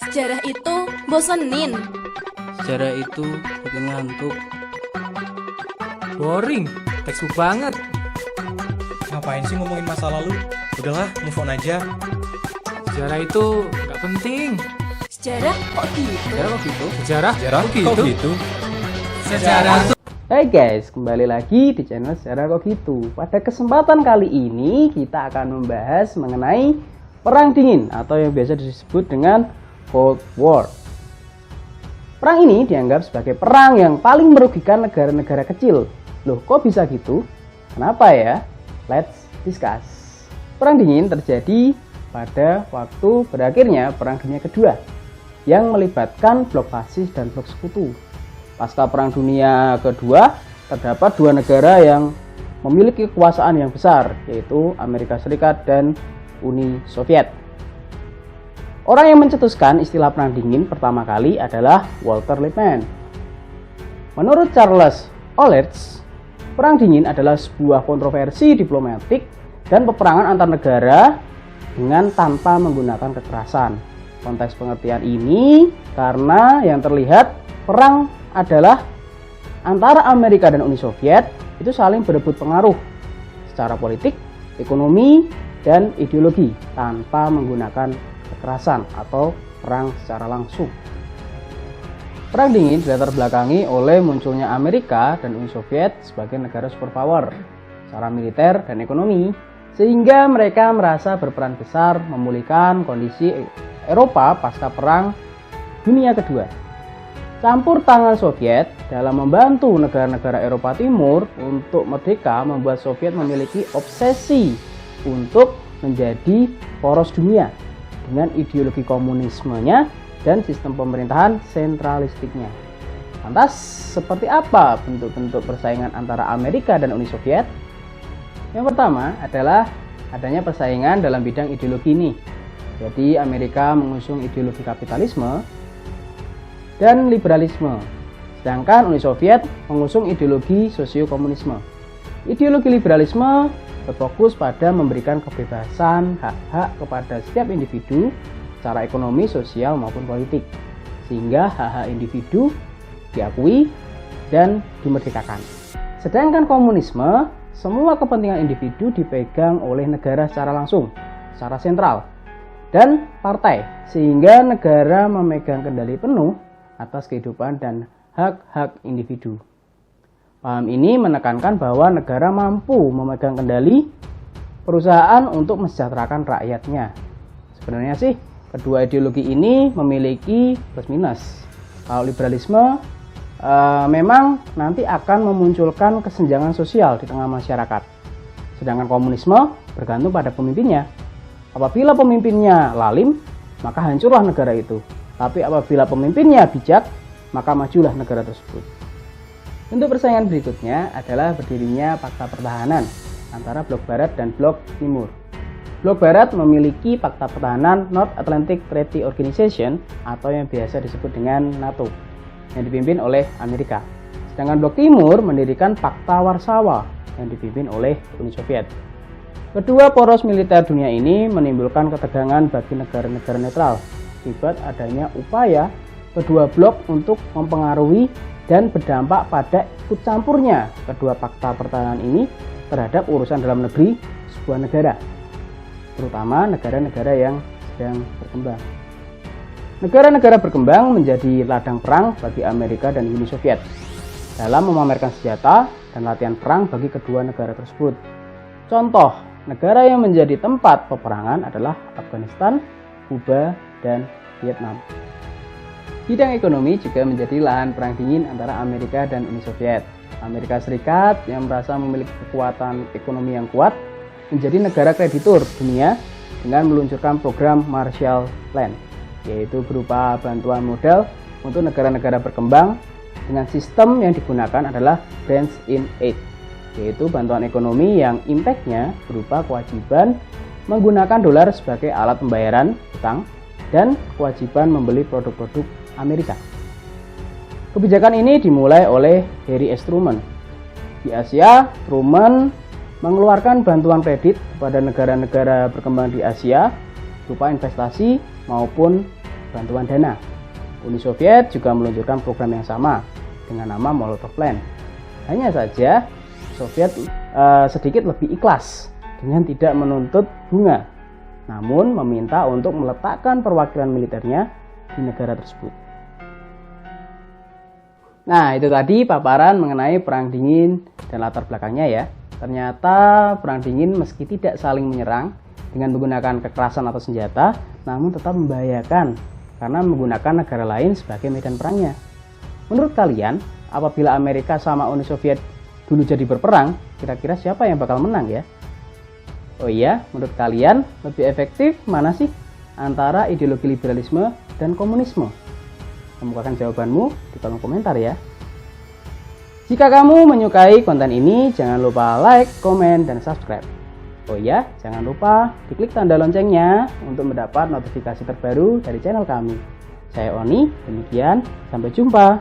Sejarah itu bosenin. Sejarah itu bikin ngantuk. Boring, textbook banget. Ngapain sih ngomongin masa lalu? Udahlah, move on aja. Sejarah itu nggak penting. Sejarah kok gitu? Sejarah kok gitu? Sejarah? Jarang Kok kok gitu? gitu. Sejarah tuh. Hai guys, kembali lagi di channel Sejarah Kok Gitu. Pada kesempatan kali ini kita akan membahas mengenai Perang Dingin atau yang biasa disebut dengan Cold War. Perang ini dianggap sebagai perang yang paling merugikan negara-negara kecil. Loh, kok bisa gitu? Kenapa ya? Let's discuss. Perang Dingin terjadi pada waktu berakhirnya Perang Dunia Kedua yang melibatkan blok fasis dan blok sekutu. Pasca Perang Dunia Kedua, terdapat dua negara yang memiliki kekuasaan yang besar, yaitu Amerika Serikat dan Uni Soviet. Orang yang mencetuskan istilah Perang Dingin pertama kali adalah Walter Lippmann. Menurut Charles Ollertz, Perang Dingin adalah sebuah kontroversi diplomatik dan peperangan antar negara dengan tanpa menggunakan kekerasan. Konteks pengertian ini karena yang terlihat perang adalah antara Amerika dan Uni Soviet itu saling berebut pengaruh secara politik, ekonomi, dan ideologi tanpa menggunakan kekerasan atau perang secara langsung. Perang Dingin dilatar belakangi oleh munculnya Amerika dan Uni Soviet sebagai negara superpower secara militer dan ekonomi, sehingga mereka merasa berperan besar memulihkan kondisi Eropa pasca Perang Dunia Kedua. Campur tangan Soviet dalam membantu negara-negara Eropa Timur untuk merdeka membuat Soviet memiliki obsesi untuk menjadi poros dunia dengan ideologi komunismenya dan sistem pemerintahan sentralistiknya. Lantas, seperti apa bentuk-bentuk persaingan antara Amerika dan Uni Soviet? Yang pertama adalah adanya persaingan dalam bidang ideologi ini. Jadi Amerika mengusung ideologi kapitalisme dan liberalisme, sedangkan Uni Soviet mengusung ideologi sosio-komunisme. Ideologi liberalisme berfokus pada memberikan kebebasan hak-hak kepada setiap individu secara ekonomi, sosial, maupun politik, sehingga hak-hak individu diakui dan dimerdekakan. Sedangkan komunisme, semua kepentingan individu dipegang oleh negara secara langsung, secara sentral, dan partai, sehingga negara memegang kendali penuh atas kehidupan dan hak-hak individu. Paham ini menekankan bahwa negara mampu memegang kendali perusahaan untuk mesejahterakan rakyatnya. Sebenarnya sih, kedua ideologi ini memiliki plus minus. Kalau liberalisme memang nanti akan memunculkan kesenjangan sosial di tengah masyarakat. Sedangkan komunisme bergantung pada pemimpinnya. Apabila pemimpinnya lalim, maka hancurlah negara itu. Tapi apabila pemimpinnya bijak, maka majulah negara tersebut. Bentuk persaingan berikutnya adalah berdirinya Pakta Pertahanan antara Blok Barat dan Blok Timur. Blok Barat memiliki Pakta Pertahanan North Atlantic Treaty Organization atau yang biasa disebut dengan NATO yang dipimpin oleh Amerika. Sedangkan Blok Timur mendirikan Pakta Warsawa yang dipimpin oleh Uni Soviet. Kedua poros militer dunia ini menimbulkan ketegangan bagi negara-negara netral akibat adanya upaya kedua blok untuk mempengaruhi dan berdampak pada ikut campurnya kedua fakta pertahanan ini terhadap urusan dalam negeri sebuah negara, terutama negara-negara yang sedang berkembang. Negara-negara berkembang menjadi ladang perang bagi Amerika dan Uni Soviet dalam memamerkan senjata dan latihan perang bagi kedua negara tersebut. Contoh negara yang menjadi tempat peperangan adalah Afghanistan, Kuba, dan Vietnam. Bidang ekonomi juga menjadi lahan perang dingin antara Amerika dan Uni Soviet. Amerika Serikat yang merasa memiliki kekuatan ekonomi yang kuat menjadi negara kreditur dunia dengan meluncurkan program Marshall Plan, yaitu berupa bantuan modal untuk negara-negara berkembang dengan sistem yang digunakan adalah Grants in Aid, yaitu bantuan ekonomi yang impact-nya berupa kewajiban menggunakan dolar sebagai alat pembayaran utang dan kewajiban membeli produk-produk Amerika. Kebijakan ini dimulai oleh Harry S. Truman. Di Asia, Truman mengeluarkan bantuan kredit kepada negara-negara berkembang di Asia berupa investasi maupun bantuan dana. Uni Soviet juga meluncurkan program yang sama dengan nama Molotov Plan. Hanya saja Soviet sedikit lebih ikhlas dengan tidak menuntut bunga, namun meminta untuk meletakkan perwakilan militernya di negara tersebut. Nah, itu tadi paparan mengenai Perang Dingin dan latar belakangnya ya. Ternyata Perang Dingin meski tidak saling menyerang dengan menggunakan kekerasan atau senjata, namun tetap membahayakan karena menggunakan negara lain sebagai medan perangnya. Menurut kalian, apabila Amerika sama Uni Soviet dulu jadi berperang, kira-kira siapa yang bakal menang ya? Oh iya, menurut kalian lebih efektif mana sih antara ideologi liberalisme dan komunisme? Kemukakan jawabanmu di kolom komentar ya. Jika kamu menyukai konten ini, jangan lupa like, komen, dan subscribe. Oh iya, jangan lupa diklik tanda loncengnya untuk mendapat notifikasi terbaru dari channel kami. Saya Oni, demikian, sampai jumpa.